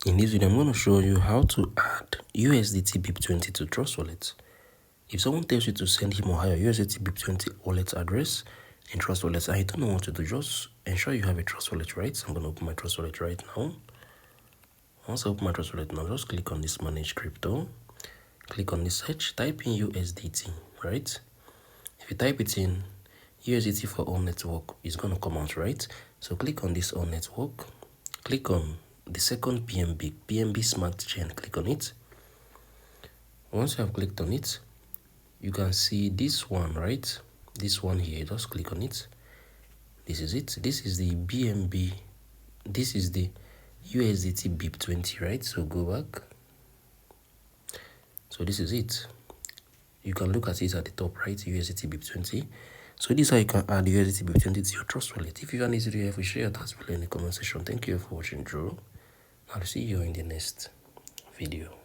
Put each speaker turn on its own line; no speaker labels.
In this video, I'm going to show you how to add USDT BEP20 to Trust Wallet. If someone tells you to send him or her your USDT BEP20 wallet address in Trust Wallet and you don't know what to do, just ensure you have a Trust Wallet, right? So I'm going to open my Trust Wallet right now. Once I open my Trust Wallet now, just click on this Manage Crypto. Click on this search, type in USDT, right? If you type it in, USDT for all network is going to come out, right? So click on this all network, click on the second PNB Smart Chain, click on it. Once you have clicked on it, you can see this one, right? This one here, just click on it. This is it. This is the BNB, this is the USDT BEP20, right? So go back. So this is it. You can look at it at the top, right? USDT BEP20. So this is how you can add USDT BEP20 to your Trust Wallet. If you want this video, share your thoughts below in the comment section. Thank you for watching, Drew. I'll see you in the next video.